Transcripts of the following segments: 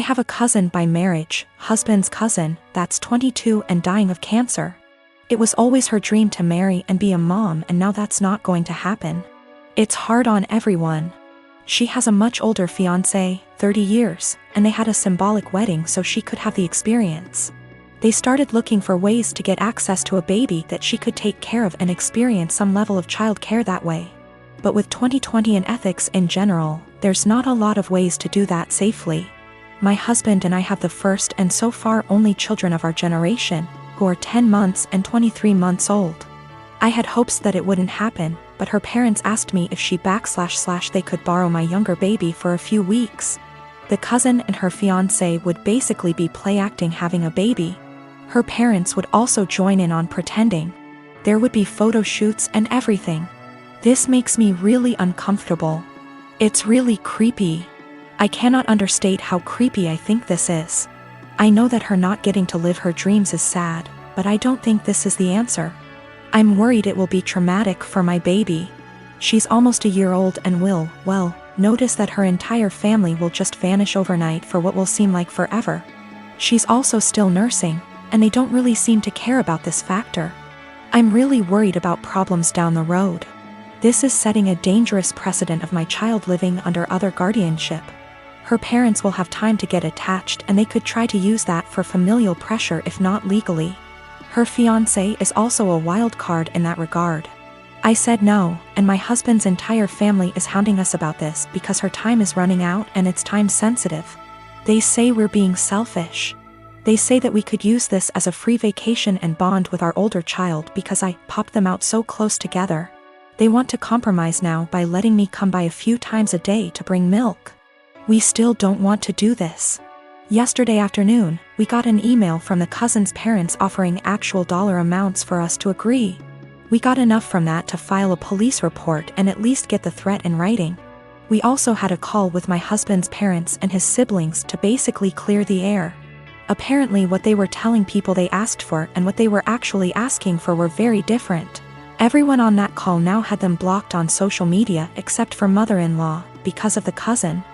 I have a cousin by marriage, husband's cousin, that's 22 and dying of cancer. It was always her dream to marry and be a mom, and now that's not going to happen. It's hard on everyone. She has a much older fiancé, 30 years, and they had a symbolic wedding so she could have the experience. They started looking for ways to get access to a baby that she could take care of and experience some level of child care that way. But with 2020 and ethics in general, there's not a lot of ways to do that safely. My husband and I have the first and so far only children of our generation, who are 10 months and 23 months old. I had hopes that it wouldn't happen, but her parents asked me if they could borrow my younger baby for a few weeks. The cousin and her fiancé would basically be play acting having a baby. Her parents would also join in on pretending. There would be photo shoots and everything. This makes me really uncomfortable. It's really creepy. I cannot understate how creepy I think this is. I know that her not getting to live her dreams is sad, but I don't think this is the answer. I'm worried it will be traumatic for my baby. She's almost a year old and will, well, notice that her entire family will just vanish overnight for what will seem like forever. She's also still nursing, and they don't really seem to care about this factor. I'm really worried about problems down the road. This is setting a dangerous precedent of my child living under other guardianship. Her parents will have time to get attached, and they could try to use that for familial pressure if not legally. Her fiancé is also a wild card in that regard. I said no, and my husband's entire family is hounding us about this because her time is running out and it's time sensitive. They say we're being selfish. They say that we could use this as a free vacation and bond with our older child because I popped them out so close together. They want to compromise now by letting me come by a few times a day to bring milk. We still don't want to do this. Yesterday afternoon, we got an email from the cousin's parents offering actual dollar amounts for us to agree. We got enough from that to file a police report and at least get the threat in writing. We also had a call with my husband's parents and his siblings to basically clear the air. Apparently what they were telling people they asked for and what they were actually asking for were very different. Everyone on that call now had them blocked on social media except for mother-in-law, because of the cousin.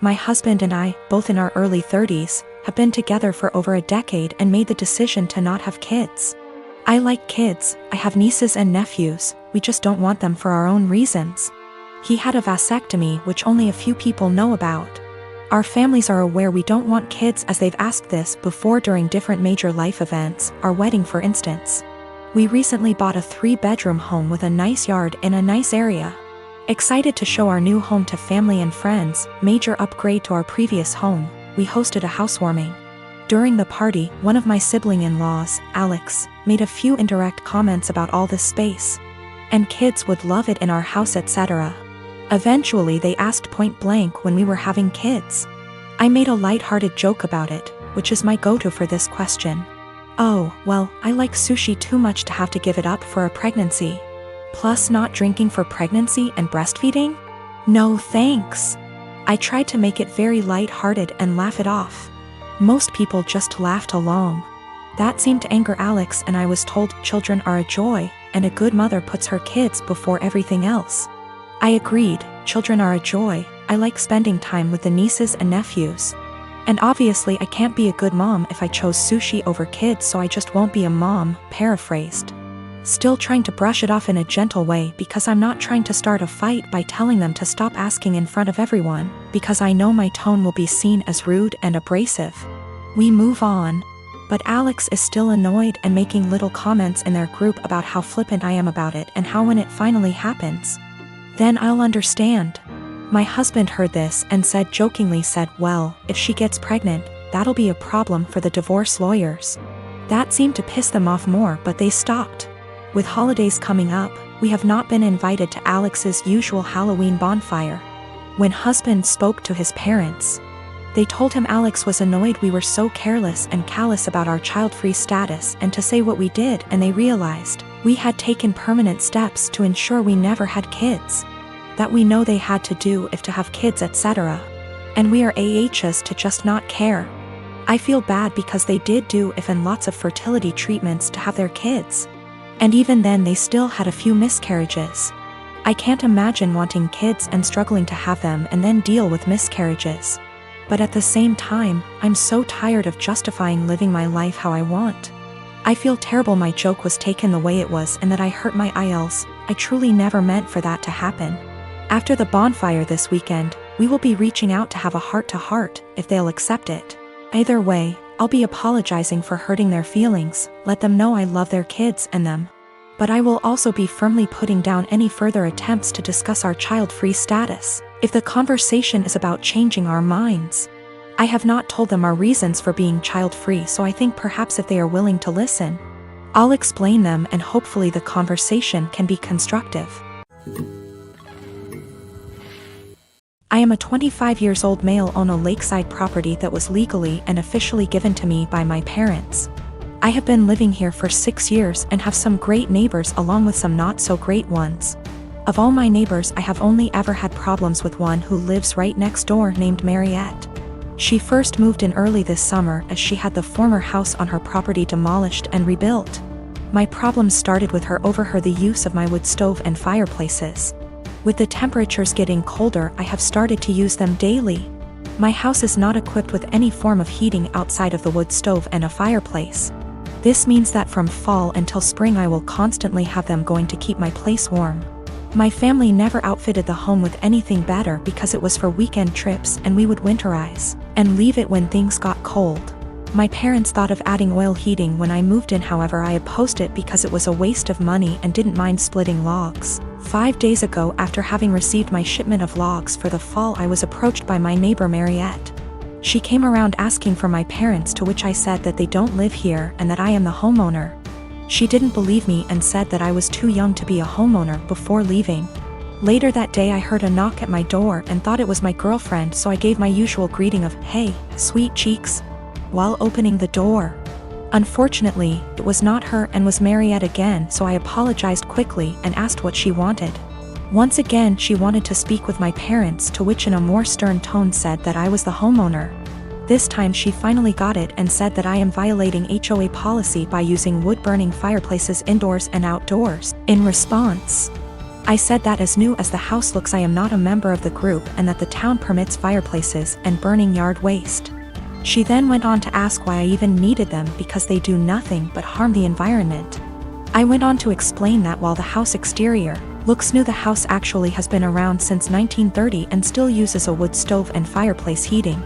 My husband and I, both in our early 30s, have been together for over a decade and made the decision to not have kids. I like kids, I have nieces and nephews, we just don't want them for our own reasons. He had a vasectomy, which only a few people know about. Our families are aware we don't want kids as they've asked this before during different major life events, our wedding for instance. We recently bought a 3-bedroom home with a nice yard in a nice area. Excited to show our new home to family and friends, major upgrade to our previous home, we hosted a housewarming. During the party, one of my sibling-in-laws, Alex, made a few indirect comments about all this space. And kids would love it in our house, etc. Eventually they asked point blank when we were having kids. I made a light-hearted joke about it, which is my go-to for this question. Oh, well, I like sushi too much to have to give it up for a pregnancy. Plus not drinking for pregnancy and breastfeeding? No thanks. I tried to make it very light-hearted and laugh it off. Most people just laughed along. That seemed to anger Alex, and I was told children are a joy, and a good mother puts her kids before everything else. I agreed, children are a joy, I like spending time with the nieces and nephews. And obviously I can't be a good mom if I chose sushi over kids, so I just won't be a mom, paraphrased. Still trying to brush it off in a gentle way because I'm not trying to start a fight by telling them to stop asking in front of everyone, because I know my tone will be seen as rude and abrasive. We move on. But Alex is still annoyed and making little comments in their group about how flippant I am about it and how when it finally happens, then I'll understand. My husband heard this and jokingly said, well, if she gets pregnant, that'll be a problem for the divorce lawyers. That seemed to piss them off more, but they stopped. With holidays coming up, we have not been invited to Alex's usual Halloween bonfire. When husband spoke to his parents, they told him Alex was annoyed we were so careless and callous about our child-free status and to say what we did, and they realized we had taken permanent steps to ensure we never had kids. That we know they had to do if to have kids, etc. And we are AHs to just not care. I feel bad because they did do if and lots of fertility treatments to have their kids. And even then they still had a few miscarriages. I can't imagine wanting kids and struggling to have them and then deal with miscarriages. But at the same time, I'm so tired of justifying living my life how I want. I feel terrible my joke was taken the way it was and that I hurt my IELTS. I truly never meant for that to happen. After the bonfire this weekend, we will be reaching out to have a heart-to-heart, if they'll accept it. Either way, I'll be apologizing for hurting their feelings, let them know I love their kids and them. But I will also be firmly putting down any further attempts to discuss our child-free status, if the conversation is about changing our minds. I have not told them our reasons for being child-free, so I think perhaps if they are willing to listen, I'll explain them and hopefully the conversation can be constructive. I am a 25-year-old male on a lakeside property that was legally and officially given to me by my parents. I have been living here for 6 years and have some great neighbors along with some not so great ones. Of all my neighbors, I have only ever had problems with one who lives right next door named Mariette. She first moved in early this summer as she had the former house on her property demolished and rebuilt. My problems started with her over the use of my wood stove and fireplaces. With the temperatures getting colder, I have started to use them daily. My house is not equipped with any form of heating outside of the wood stove and a fireplace. This means that from fall until spring I will constantly have them going to keep my place warm. My family never outfitted the home with anything better because it was for weekend trips and we would winterize and leave it when things got cold. My parents thought of adding oil heating when I moved in, however I opposed it because it was a waste of money and didn't mind splitting logs. 5 days ago, after having received my shipment of logs for the fall, I was approached by my neighbor Mariette. She came around asking for my parents, to which I said that they don't live here and that I am the homeowner. She didn't believe me and said that I was too young to be a homeowner before leaving. Later that day I heard a knock at my door and thought it was my girlfriend, so I gave my usual greeting of, "Hey, sweet cheeks," while opening the door. Unfortunately, it was not her and was Mariette again, so I apologized quickly and asked what she wanted. Once again she wanted to speak with my parents, to which in a more stern tone said that I was the homeowner. This time she finally got it and said that I am violating HOA policy by using wood-burning fireplaces indoors and outdoors. In response, I said that as new as the house looks I am not a member of the group and that the town permits fireplaces and burning yard waste. She then went on to ask why I even needed them because they do nothing but harm the environment. I went on to explain that while the house exterior looks new, the house actually has been around since 1930 and still uses a wood stove and fireplace heating.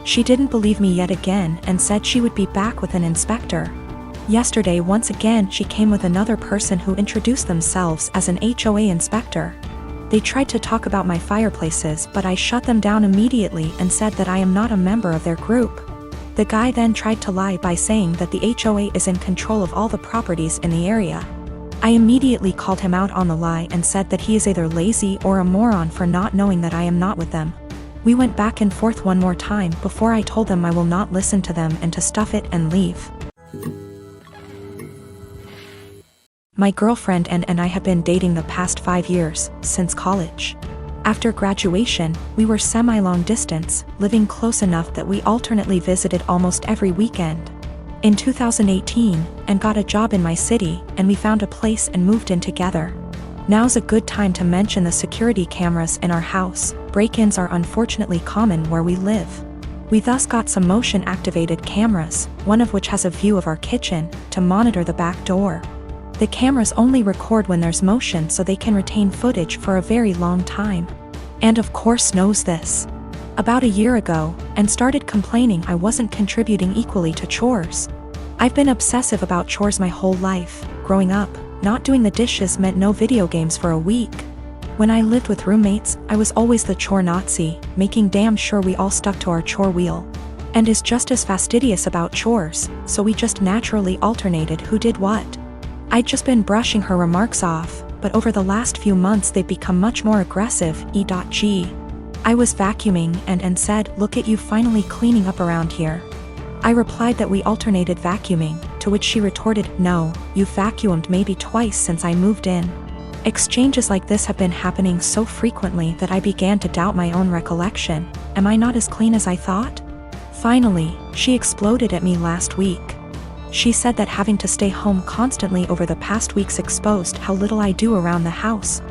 She didn't believe me yet again and said she would be back with an inspector. Yesterday once again she came with another person who introduced themselves as an HOA inspector. They tried to talk about my fireplaces, but I shut them down immediately and said that I am not a member of their group. The guy then tried to lie by saying that the HOA is in control of all the properties in the area. I immediately called him out on the lie and said that he is either lazy or a moron for not knowing that I am not with them. We went back and forth one more time before I told them I will not listen to them and to stuff it and leave. My girlfriend and I have been dating the past 5 years, since college. After graduation, we were semi-long distance, living close enough that we alternately visited almost every weekend. In 2018, and got a job in my city, and we found a place and moved in together. Now's a good time to mention the security cameras in our house. Break-ins are unfortunately common where we live. We thus got some motion-activated cameras, one of which has a view of our kitchen, to monitor the back door. The cameras only record when there's motion so they can retain footage for a very long time. And of course knows this about a year ago, and started complaining I wasn't contributing equally to chores. I've been obsessive about chores my whole life. Growing up, not doing the dishes meant no video games for a week. When I lived with roommates, I was always the chore Nazi, making damn sure we all stuck to our chore wheel. And is just as fastidious about chores, so we just naturally alternated who did what. I'd just been brushing her remarks off, but over the last few months they've become much more aggressive. E.g. I was vacuuming and said, "Look at you finally cleaning up around here." I replied that we alternated vacuuming, to which she retorted, "No, you've vacuumed maybe twice since I moved in." Exchanges like this have been happening so frequently that I began to doubt my own recollection. Am I not as clean as I thought? Finally, she exploded at me last week. She said that having to stay home constantly over the past weeks exposed how little I do around the house.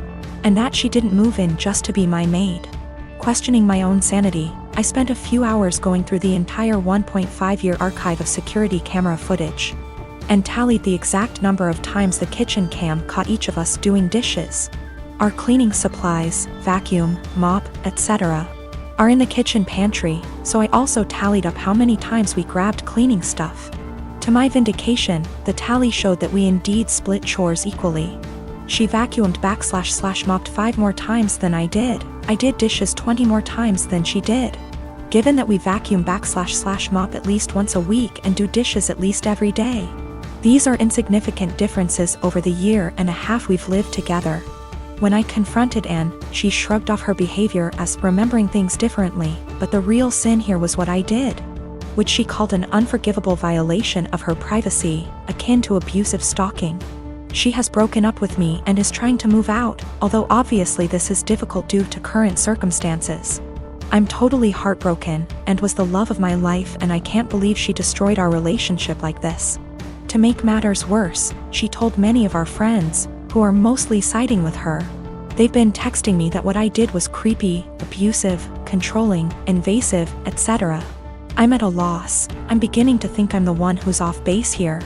and that she didn't move in just to be my maid. Questioning my own sanity, I spent a few hours going through the entire 1.5-year archive of security camera footage and tallied the exact number of times the kitchen cam caught each of us doing dishes. Our cleaning supplies, vacuum, mop, etc., are in the kitchen pantry, so I also tallied up how many times we grabbed cleaning stuff. To my vindication, the tally showed that we indeed split chores equally. She vacuumed / mopped 5 more times than I did. I did dishes 20 more times than she did. Given that we vacuum / mop at least once a week and do dishes at least every day, these are insignificant differences over the year and a half we've lived together. When I confronted Anne, she shrugged off her behavior as remembering things differently, but the real sin here was what I did, which she called an unforgivable violation of her privacy, akin to abusive stalking. She has broken up with me and is trying to move out, although obviously this is difficult due to current circumstances. I'm totally heartbroken, and was the love of my life, and I can't believe she destroyed our relationship like this. To make matters worse, she told many of our friends, who are mostly siding with her. They've been texting me that what I did was creepy, abusive, controlling, invasive, etc. I'm at a loss. I'm beginning to think I'm the one who's off base here.